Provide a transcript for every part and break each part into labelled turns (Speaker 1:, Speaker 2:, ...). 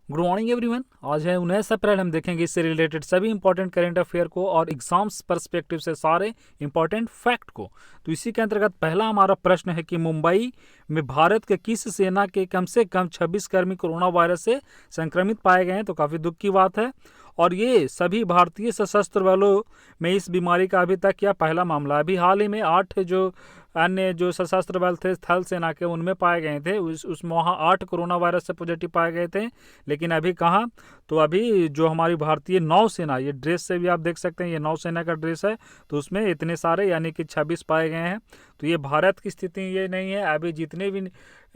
Speaker 1: Good morning everyone. आज है 19 अप्रैल। हम देखेंगे इससे रिलेटेड सभी इंपॉर्टेंट करेंट अफेयर को और एग्जाम्स पर्सपेक्टिव से सारे इंपॉर्टेंट फैक्ट को। तो इसी के अंतर्गत पहला हमारा प्रश्न है कि मुंबई में भारत के किस सेना के कम से कम 26 कर्मी कोरोना वायरस से संक्रमित पाए गए हैं। तो काफ़ी दुख की बात है और ये सभी भारतीय सशस्त्र बलों में इस बीमारी का अभी तक यह पहला मामला है। अभी हाल ही में 8 जो अन्य जो सशस्त्र बल थे थल सेना के उनमें पाए गए थे, उसमें वहाँ 8 कोरोना वायरस से पॉजिटिव पाए गए थे। लेकिन अभी कहाँ, तो अभी जो हमारी भारतीय नौसेना, ये ड्रेस से भी आप देख सकते हैं, ये नौसेना का ड्रेस है, तो उसमें इतने सारे यानी कि 26 पाए गए हैं। तो ये भारत की स्थिति ये नहीं है। अभी जितने भी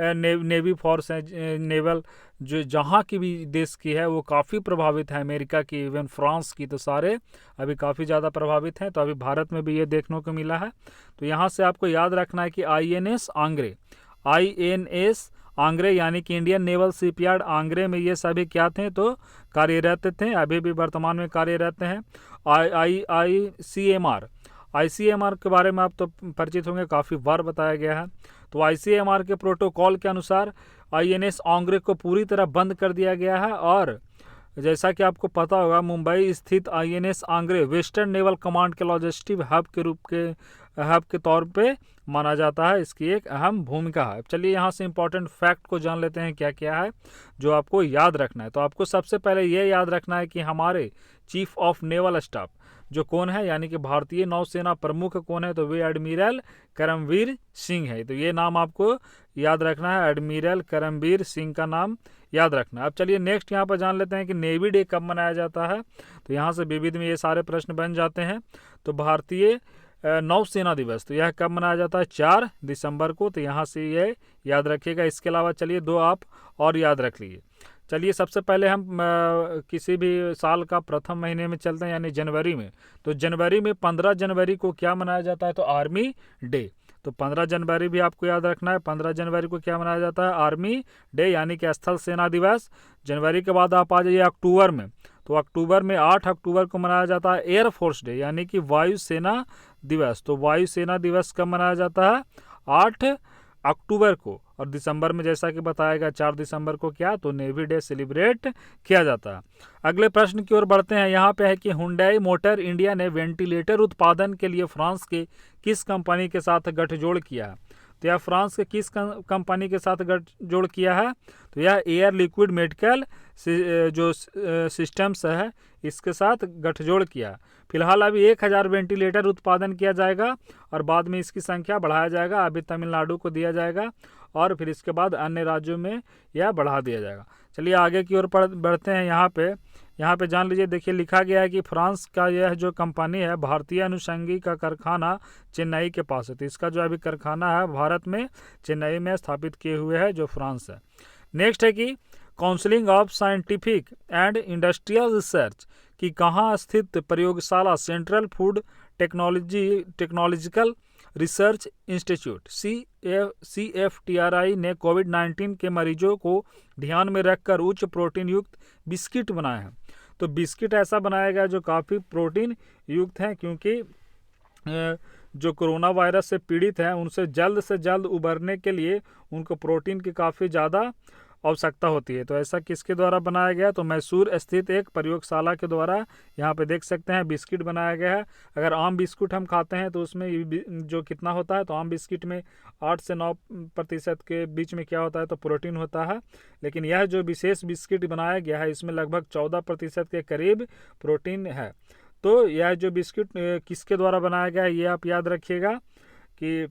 Speaker 1: नेवी फोर्स हैं, नेवल जो जहाँ की भी देश की है वो काफ़ी प्रभावित है, अमेरिका की, इवन फ्रांस की, तो सारे अभी काफ़ी ज़्यादा प्रभावित हैं। तो अभी भारत में भी ये देखने को मिला है। तो यहाँ से आपको याद रखना है कि INS आंग्रे, INS आंग्रे यानी कि इंडियन नेवल शिपयार्ड आंग्रे में ये सभी क्या थे, तो कार्यरत थे, अभी भी वर्तमान में कार्यरत हैं। ICMR के बारे में आप तो परिचित होंगे, काफ़ी बार बताया गया है। तो ICMR के प्रोटोकॉल के अनुसार INS आंग्रे को पूरी तरह बंद कर दिया गया है और जैसा कि आपको पता होगा, मुंबई स्थित INS Angre western naval command के लॉजिस्टिक हब के तौर पे माना जाता है। इसकी एक अहम भूमिका है। चलिए यहाँ से इंपॉर्टेंट फैक्ट को जान लेते हैं क्या क्या है जो आपको याद रखना है। तो आपको सबसे पहले ये याद रखना है कि हमारे चीफ ऑफ नेवल स्टाफ जो कौन है, यानी कि भारतीय नौसेना प्रमुख कौन है, तो वे एडमिरल करमवीर सिंह है। तो ये नाम आपको याद रखना है, एडमिरल करमवीर सिंह का नाम याद रखना है। अब चलिए नेक्स्ट यहाँ पर जान लेते हैं कि नेवी डे कब मनाया जाता है। तो यहाँ से विविध में ये सारे प्रश्न बन जाते हैं। तो भारतीय नौसेना दिवस, तो यह कब मनाया जाता है, 4 दिसंबर को। तो यहाँ से ये याद रखिएगा। इसके अलावा चलिए 2 आप और याद रख लीजिए। चलिए सबसे पहले हम किसी भी साल का प्रथम महीने में चलते हैं, यानी जनवरी में। तो जनवरी में 15 जनवरी को क्या मनाया जाता है, तो आर्मी डे। तो 15 जनवरी भी आपको याद रखना है। 15 जनवरी को क्या मनाया जाता है, आर्मी डे यानी कि स्थल सेना दिवस। जनवरी के बाद आप आ जाइए अक्टूबर में। तो अक्टूबर में 8 अक्टूबर को मनाया जाता है एयरफोर्स डे यानी कि वायुसेना दिवस। तो वायुसेना दिवस कब मनाया जाता है, 8 अक्टूबर को। और दिसंबर में जैसा कि बताया गया 4 दिसंबर को क्या, तो नेवी डे सेलिब्रेट किया जाता है। अगले प्रश्न की ओर बढ़ते हैं। यहाँ पे है कि हुंडई मोटर इंडिया ने वेंटिलेटर उत्पादन के लिए फ्रांस के किस कंपनी के साथ गठजोड़ किया है। तो यह फ्रांस के किस कंपनी के साथ गठजोड़ किया है, तो यह एयर लिक्विड मेडिकल जो सिस्टम्स है इसके साथ गठजोड़ किया। फिलहाल अभी 1000 वेंटिलेटर उत्पादन किया जाएगा और बाद में इसकी संख्या बढ़ाया जाएगा। अभी तमिलनाडु को दिया जाएगा और फिर इसके बाद अन्य राज्यों में यह बढ़ा दिया जाएगा। चलिए आगे की ओर बढ़ते हैं। यहाँ पे जान लीजिए, देखिए लिखा गया है कि फ्रांस का यह जो कंपनी है भारतीय अनुषंगी का कारखाना चेन्नई के पास है। तो इसका जो अभी कारखाना है भारत में चेन्नई में स्थापित किए हुए है, जो फ्रांस है। नेक्स्ट है कि counselling of scientific and industrial research की कहाँ स्थित प्रयोगशाला central food technological research institute CFTRI ने कोविड-19 के मरीजों को ध्यान में रखकर उच्च प्रोटीन युक्त बिस्किट बनाए हैं। तो बिस्किट ऐसा बनाया गया जो काफ़ी प्रोटीन युक्त हैं, क्योंकि जो कोरोना वायरस से पीड़ित हैं उनसे जल्द से जल्द उबरने के लिए उनको प्रोटीन की काफ़ी ज़्यादा आवश्यकता होती है। तो ऐसा किसके द्वारा बनाया गया, तो मैसूर स्थित एक प्रयोगशाला के द्वारा यहाँ पे देख सकते हैं बिस्किट बनाया गया है। अगर आम बिस्कुट हम खाते हैं तो उसमें जो कितना होता है, तो आम बिस्किट में 8 से 9% के बीच में क्या होता है, तो प्रोटीन होता है। लेकिन यह जो विशेष बिस्किट बनाया गया है इसमें लगभग 14% के करीब प्रोटीन है। तो यह जो बिस्किट किसके द्वारा बनाया गया है ये आप याद रखिएगा कि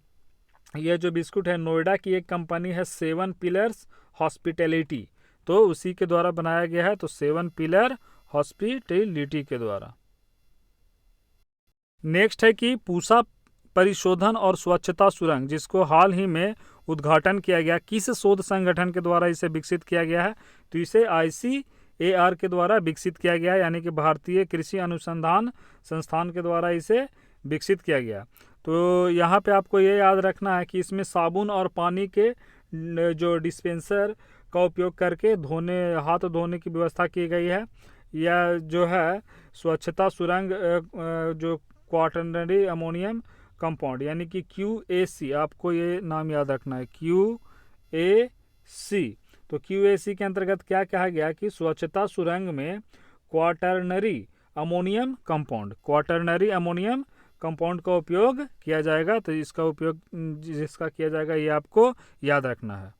Speaker 1: यह जो बिस्कुट है नोएडा की एक कंपनी है 7 पिलर्स हॉस्पिटैलिटी, तो उसी के द्वारा बनाया गया है। तो 7 पिलर हॉस्पिटैलिटी के द्वारा। नेक्स्ट है कि पूसा परिशोधन और स्वच्छता सुरंग, जिसको हाल ही में उद्घाटन किया गया, किस शोध संगठन के द्वारा इसे विकसित किया गया है, तो इसे ICAR के द्वारा विकसित किया गया है, यानी कि भारतीय कृषि अनुसंधान संस्थान के द्वारा इसे विकसित किया गया। तो यहाँ पे आपको ये याद रखना है कि इसमें साबुन और पानी के जो डिस्पेंसर का उपयोग करके हाथ धोने की व्यवस्था की गई है। यह जो है स्वच्छता सुरंग जो क्वाटरनरी अमोनियम कंपाउंड यानी कि QAC, आपको ये नाम याद रखना है QAC, तो QAC के अंतर्गत क्या कहा गया कि स्वच्छता सुरंग में क्वाटरनरी अमोनियम कंपाउंड का उपयोग किया जाएगा। तो इसका उपयोग जिसका किया जाएगा ये आपको याद रखना है।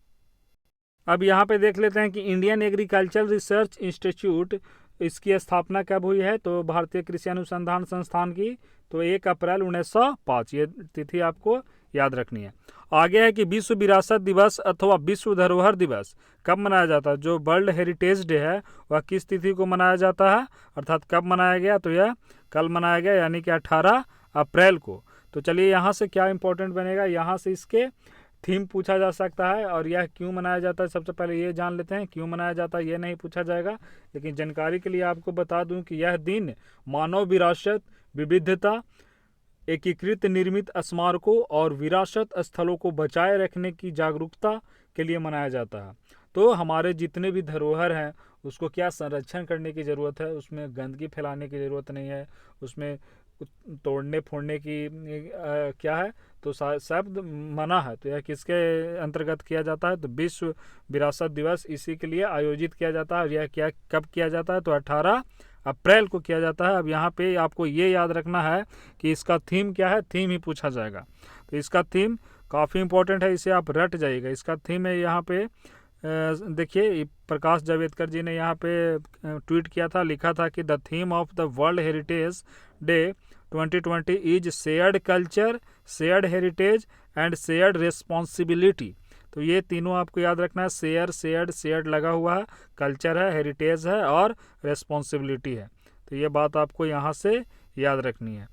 Speaker 1: अब यहाँ पे देख लेते हैं कि इंडियन एग्रीकल्चर रिसर्च इंस्टीट्यूट, इसकी स्थापना कब हुई है? तो भारतीय कृषि अनुसंधान संस्थान की, तो 1 अप्रैल 1905, ये तिथि आपको याद रखनी है। आगे है कि विश्व विरासत दिवस अथवा विश्व धरोहर दिवस कब मनाया जाता है? जो वर्ल्ड हेरिटेज डे है वह किस तिथि को मनाया जाता है, अर्थात कब मनाया गया? तो यह कल मनाया गया, यानी कि 18 अप्रैल को। तो चलिए यहाँ से क्या इंपॉर्टेंट बनेगा, यहाँ से इसके थीम पूछा जा सकता है, और यह क्यों मनाया जाता है सबसे पहले ये जान लेते हैं। क्यों मनाया जाता है ये नहीं पूछा जाएगा, लेकिन जानकारी के लिए आपको बता दूं कि यह दिन मानव विरासत, विविधता, एकीकृत निर्मित स्मारकों और विरासत स्थलों को बचाए रखने की जागरूकता के लिए मनाया जाता है। तो हमारे जितने भी धरोहर हैं उसको क्या संरक्षण करने की ज़रूरत है, उसमें गंदगी फैलाने की ज़रूरत नहीं है, उसमें तोड़ने फोड़ने की क्या है, तो शब्द मना है। तो यह किसके अंतर्गत किया जाता है? तो विश्व विरासत दिवस इसी के लिए आयोजित किया जाता है। यह क्या कब किया जाता है? तो 18 अप्रैल को किया जाता है। अब यहाँ पे आपको ये याद रखना है कि इसका थीम क्या है, थीम ही पूछा जाएगा। तो इसका थीम काफ़ी इंपॉर्टेंट है, इसे आप रट जाइएगा। इसका थीम है यहाँ पे देखिए, प्रकाश जावड़ेकर जी ने यहाँ पे ट्वीट किया था, लिखा था कि the theme of the world heritage day 2020 is shared culture, shared heritage and shared responsibility. तो ये तीनों आपको याद रखना है, शेयर्ड लगा हुआ है, कल्चर है, हेरिटेज है और रिस्पॉन्सिबिलिटी है। तो ये बात आपको यहाँ से याद रखनी है।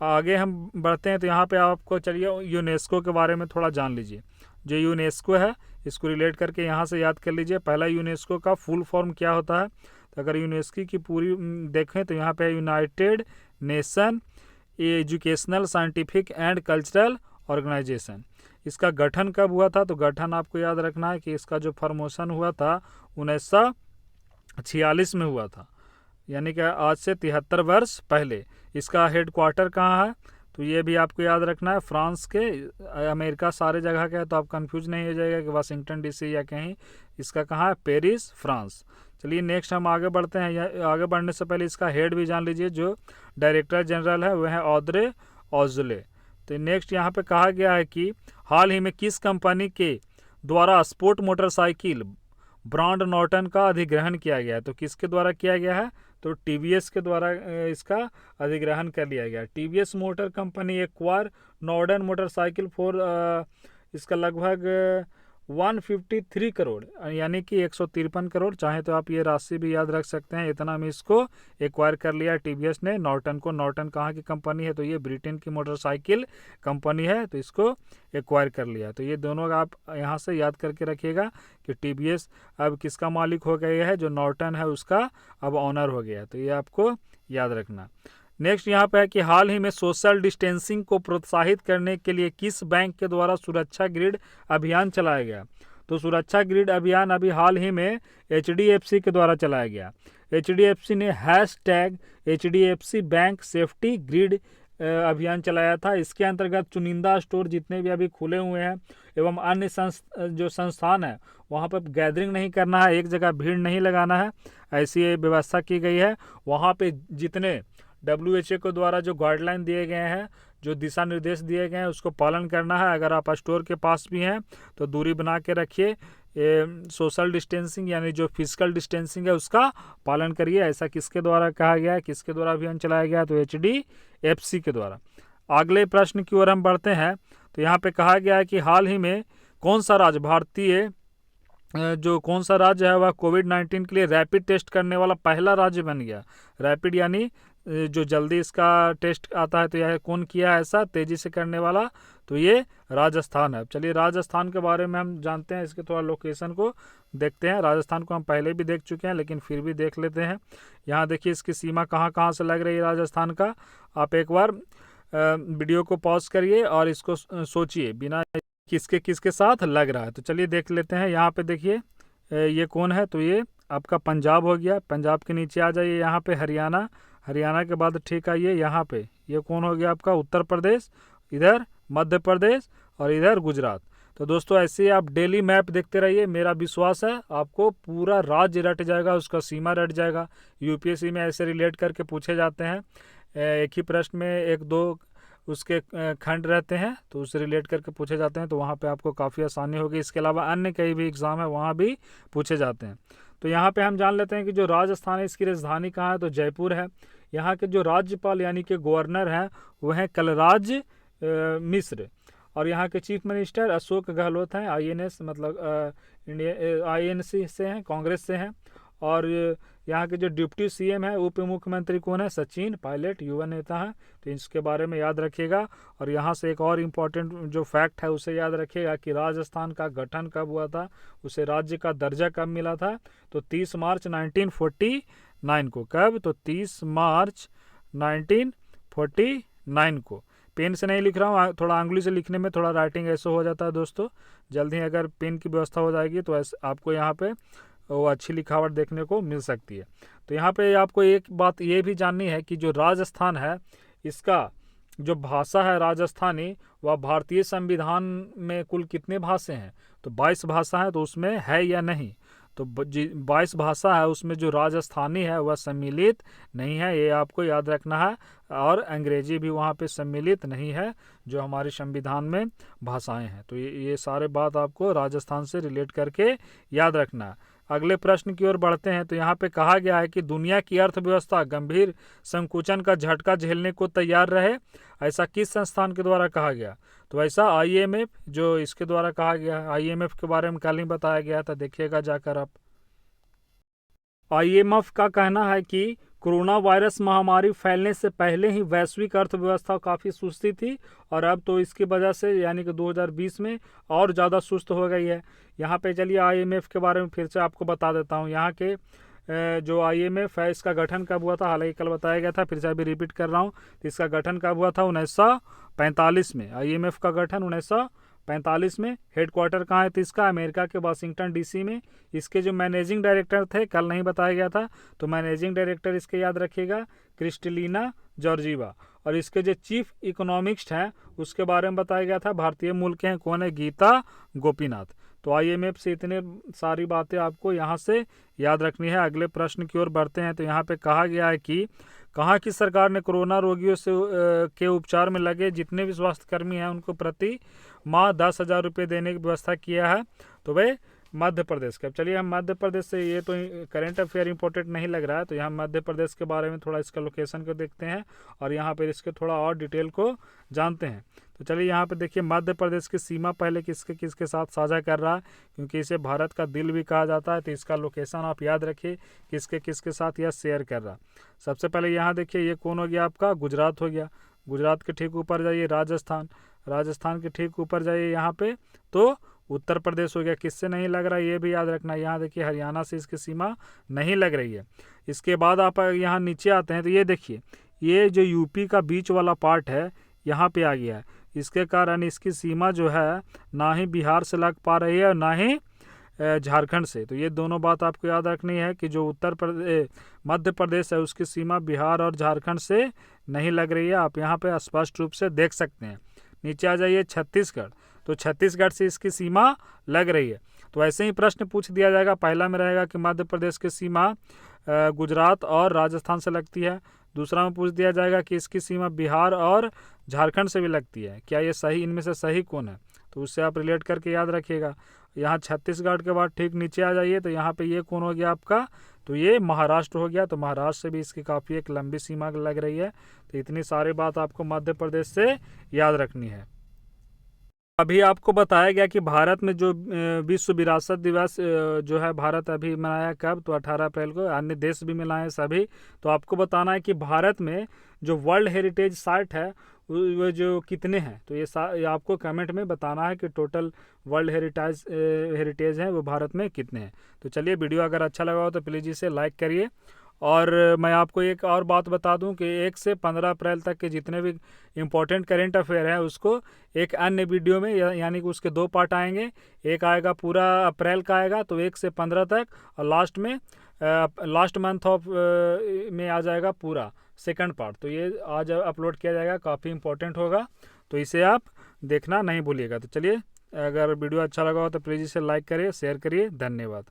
Speaker 1: आगे हम बढ़ते हैं, तो यहाँ पे आपको चलिए यूनेस्को के बारे में थोड़ा जान लीजिए। जो यूनेस्को है इसको रिलेट करके यहाँ से याद कर लीजिए। पहला, यूनेस्को का फुल फॉर्म क्या होता है? तो अगर यूनेस्को की पूरी देखें तो यहाँ पे United Nation Educational, Scientific and Cultural Organisation. इसका गठन कब हुआ था? तो गठन आपको याद रखना है कि इसका जो फॉर्मेशन हुआ था 1946 में हुआ था, यानी कि आज से 73 वर्ष पहले। इसका हेडक्वार्टर कहाँ है? तो ये भी आपको याद रखना है, फ्रांस के, अमेरिका सारे जगह का है, तो आप कंफ्यूज नहीं हो जाएगा कि वाशिंगटन DC या कहीं। इसका कहाँ है? Paris, France. चलिए नेक्स्ट हम आगे बढ़ते हैं। आगे बढ़ने से पहले इसका हेड भी जान लीजिए। जो डायरेक्टर जनरल है वह है ऑद्रे ऑजले। तो नेक्स्ट यहाँ पे कहा गया है कि हाल ही में किस कंपनी के द्वारा स्पोर्ट मोटरसाइकिल ब्रांड नॉर्टन का अधिग्रहण किया गया है? तो किसके द्वारा किया गया है? तो TVS के द्वारा इसका अधिग्रहण कर लिया गया। TVS motor company acquire Norton motorcycle for इसका लगभग 153 करोड़, यानी कि 153 करोड़, चाहे तो आप ये राशि भी याद रख सकते हैं। इतना में इसको एक्वायर कर लिया TVS ने नॉर्टन को। नॉर्टन कहाँ की कंपनी है? तो ये ब्रिटेन की मोटरसाइकिल कंपनी है, तो इसको एक्वायर कर लिया। तो ये दोनों आप यहाँ से याद करके रखिएगा कि TVS अब किसका मालिक हो गया है? जो नॉर्टन है उसका अब ऑनर हो गया। तो ये आपको याद रखना। नेक्स्ट यहाँ पे है कि हाल ही में सोशल डिस्टेंसिंग को प्रोत्साहित करने के लिए किस बैंक के द्वारा सुरक्षा ग्रिड अभियान चलाया गया? तो सुरक्षा ग्रिड अभियान अभी हाल ही में HDFC के द्वारा चलाया गया। HDFC ने #HDFC बैंक सेफ्टी ग्रिड अभियान चलाया था। इसके अंतर्गत चुनिंदा स्टोर जितने भी अभी खुले हुए हैं एवं अन्य जो संस्थान है वहाँ पर गैदरिंग नहीं करना है, एक जगह भीड़ नहीं लगाना है, ऐसी व्यवस्था की गई है। वहाँ पे जितने WHO के द्वारा जो गाइडलाइन दिए गए हैं, जो दिशा निर्देश दिए गए हैं, उसको पालन करना है। अगर आप स्टोर के पास भी हैं तो दूरी बना के रखिए, सोशल डिस्टेंसिंग यानी जो फिजिकल डिस्टेंसिंग है उसका पालन करिए। ऐसा किसके द्वारा कहा गया है, किसके द्वारा अभियान चलाया गया? तो HDFC के द्वारा। अगले प्रश्न की ओर हम बढ़ते हैं। तो यहाँ पे कहा गया है कि हाल ही में कौन सा राज्य कौन सा राज्य है वह कोविड-19 के लिए रैपिड टेस्ट करने वाला पहला राज्य बन गया? रैपिड यानी जो जल्दी इसका टेस्ट आता है, तो यह कौन किया है ऐसा तेज़ी से करने वाला? तो ये राजस्थान है। चलिए राजस्थान के बारे में हम जानते हैं, इसके थोड़ा लोकेशन को देखते हैं। राजस्थान को हम पहले भी देख चुके हैं, लेकिन फिर भी देख लेते हैं। यहाँ देखिए इसकी सीमा कहाँ कहाँ से लग रही है राजस्थान का। आप एक बार वीडियो को पॉज करिए और इसको सोचिए बिना किसके किसके साथ लग रहा है। तो चलिए देख लेते हैं। यहाँ पे देखिए ये कौन है? तो ये आपका पंजाब हो गया। पंजाब के नीचे आ जाइए, यहाँ पे हरियाणा, हरियाणा के बाद ठीक आइए यहाँ पे, ये कौन हो गया आपका? उत्तर प्रदेश, इधर मध्य प्रदेश और इधर गुजरात। तो दोस्तों ऐसे ही आप डेली मैप देखते रहिए, मेरा विश्वास है आपको पूरा राज्य रट जाएगा, उसका सीमा रट जाएगा। यूपीएससी में ऐसे रिलेट करके पूछे जाते हैं, एक ही प्रश्न में एक दो उसके खंड रहते हैं, तो उससे रिलेट करके पूछे जाते हैं, तो वहाँ पे आपको काफ़ी आसानी होगी। इसके अलावा अन्य कई भी एग्ज़ाम है वहाँ भी पूछे जाते हैं। तो यहाँ पे हम जान लेते हैं कि जो राजस्थान है इसकी राजधानी कहाँ है, तो जयपुर है। यहाँ के जो राज्यपाल यानी कि गवर्नर हैं वो हैं कलराज मिश्र, और यहाँ के चीफ मिनिस्टर अशोक गहलोत हैं, आईएनएस मतलब इंडिया आईएनसी से हैं, कांग्रेस से हैं। और यहाँ के जो डिप्टी सीएम है उप मुख्यमंत्री कौन है, सचिन पायलट, युवा नेता हैं, तो इसके बारे में याद रखिएगा। और यहाँ से एक और इम्पॉर्टेंट जो फैक्ट है उसे याद रखिएगा कि राजस्थान का गठन कब हुआ था, उसे राज्य का दर्जा कब मिला था, तो 30 मार्च 1949 को। कब, तो 30 मार्च 1949 को। पेन से नहीं लिख रहा हूँ, थोड़ा अंगुली से लिखने में थोड़ा राइटिंग ऐसे हो जाता है दोस्तों। जल्द ही अगर पेन की व्यवस्था हो जाएगी तो ऐसे आपको यहाँ पे वो अच्छी लिखावट देखने को मिल सकती है। तो यहाँ पे आपको एक बात ये भी जाननी है कि जो राजस्थान है इसका जो भाषा है राजस्थानी, वह भारतीय संविधान में कुल कितने भाषा हैं, तो 22 भाषा है, तो उसमें है या नहीं, तो 22 भाषा है, उसमें जो राजस्थानी है वह सम्मिलित नहीं है, ये आपको याद रखना है। और अंग्रेजी भी वहाँ पे सम्मिलित नहीं है जो हमारे संविधान में भाषाएं हैं। तो ये सारे बात आपको राजस्थान से रिलेट करके याद रखना है। अगले प्रश्न की ओर बढ़ते हैं। तो यहाँ पे कहा गया है कि दुनिया की अर्थव्यवस्था गंभीर संकुचन का झटका झेलने को तैयार रहे, ऐसा किस संस्थान के द्वारा कहा गया, तो ऐसा आईएमएफ जो इसके द्वारा कहा गया है। आईएमएफ के बारे में कल ही बताया गया था, देखिएगा जाकर आप। आईएमएफ का कहना है कि कोरोना वायरस महामारी फैलने से पहले ही वैश्विक अर्थव्यवस्था काफ़ी सुस्ती थी, और अब तो इसकी वजह से यानी कि 2020 में और ज़्यादा सुस्त हो गई है। यहाँ पे चलिए आईएमएफ के बारे में फिर से आपको बता देता हूँ। यहाँ के जो आईएमएफ है इसका गठन कब हुआ था, हालांकि कल बताया गया था, फिर से अभी रिपीट कर रहा हूँ। तो इसका गठन कब हुआ था, 1945 में। आईएमएफ का गठन 1945 में। हेडक्वार्टर कहाँ है, तो इसका अमेरिका के वाशिंगटन डीसी में। इसके जो मैनेजिंग डायरेक्टर थे कल नहीं बताया गया था, तो मैनेजिंग डायरेक्टर इसके याद रखिएगा क्रिस्टलिना जॉर्जीवा। और इसके जो चीफ इकोनॉमिस्ट हैं उसके बारे में बताया गया था, भारतीय मूल के हैं, कौन है, गीता गोपीनाथ। तो आईएमएफ से इतने सारी बातें आपको यहाँ से याद रखनी है। अगले प्रश्न की ओर बढ़ते हैं। तो यहाँ पे कहा गया है कि कहाँ की सरकार ने कोरोना रोगियों से के उपचार में लगे जितने भी स्वास्थ्यकर्मी हैं उनको प्रति माह 10,000 रुपये देने की व्यवस्था किया है, तो वह मध्य प्रदेश का। चलिए हम मध्य प्रदेश से, ये तो करंट अफेयर इंपॉर्टेंट नहीं लग रहा है, तो यहाँ मध्य प्रदेश के बारे में थोड़ा इसका लोकेशन को देखते हैं और यहाँ पर इसके थोड़ा और डिटेल को जानते हैं। तो चलिए यहाँ पे देखिए मध्य प्रदेश की सीमा पहले किसके किसके साथ साझा कर रहा है, क्योंकि इसे भारत का दिल भी कहा जाता है, तो इसका लोकेशन आप याद रखिए किसके किसके साथ यह शेयर कर रहा है। सबसे पहले यहाँ देखिए ये कौन हो गया आपका, गुजरात हो गया। गुजरात के ठीक ऊपर जाइए राजस्थान, राजस्थान के ठीक ऊपर जाइए यहाँ पे तो उत्तर प्रदेश हो गया। किससे नहीं लग रहा है ये भी याद रखना। यहाँ देखिए हरियाणा से इसकी सीमा नहीं लग रही है। इसके बाद आप यहाँ नीचे आते हैं तो ये देखिए ये जो यूपी का बीच वाला पार्ट है यहाँ पे आ गया है। इसके कारण इसकी सीमा जो है ना ही बिहार से लग पा रही है और ना ही झारखंड से। तो ये दोनों बात आपको याद रखनी है कि जो उत्तर प्रदेश मध्य प्रदेश है उसकी सीमा बिहार और झारखंड से नहीं लग रही है, आप यहाँ पे स्पष्ट रूप से देख सकते हैं। नीचे आ जाइए छत्तीसगढ़, तो छत्तीसगढ़ से इसकी सीमा लग रही है। तो ऐसे ही प्रश्न पूछ दिया जाएगा, पहला में रहेगा कि मध्य प्रदेश की सीमा गुजरात और राजस्थान से लगती है। दूसरा में पूछ दिया जाएगा कि इसकी सीमा बिहार और झारखंड से भी लगती है, क्या ये सही, इनमें से सही कौन है, तो उससे आप रिलेट करके याद रखिएगा। यहाँ छत्तीसगढ़ के बाद ठीक नीचे आ जाइए तो यहाँ पे ये कौन हो गया आपका, तो ये महाराष्ट्र हो गया। तो महाराष्ट्र से भी इसकी काफ़ी एक लंबी सीमा लग रही है। तो इतनी सारी बात आपको मध्य प्रदेश से याद रखनी है। अभी आपको बताया गया कि भारत में जो विश्व विरासत दिवस जो है भारत अभी मनाया कब, तो 18 अप्रैल को। अन्य देश भी मनाए सभी। तो आपको बताना है कि भारत में जो वर्ल्ड हेरिटेज साइट है वो जो कितने हैं, तो ये आपको कमेंट में बताना है कि टोटल वर्ल्ड हेरिटेज है वो भारत में कितने हैं। तो चलिए वीडियो अगर अच्छा लगा हो तो प्लीज़ इसे लाइक करिए। और मैं आपको एक और बात बता दूं कि 1 से 15 अप्रैल तक के जितने भी इम्पोर्टेंट करेंट अफेयर है उसको एक अन्य वीडियो में यानी कि उसके 2 पार्ट आएंगे। एक आएगा पूरा अप्रैल का आएगा तो 1 से 15 तक, और लास्ट मंथ ऑफ में आ जाएगा पूरा सेकंड पार्ट। तो ये आज अपलोड किया जाएगा, काफ़ी इम्पोर्टेंट होगा, तो इसे आप देखना नहीं भूलिएगा। तो चलिए अगर वीडियो अच्छा लगा हो तो प्लीज़ इसे लाइक करिए, शेयर करिए। धन्यवाद।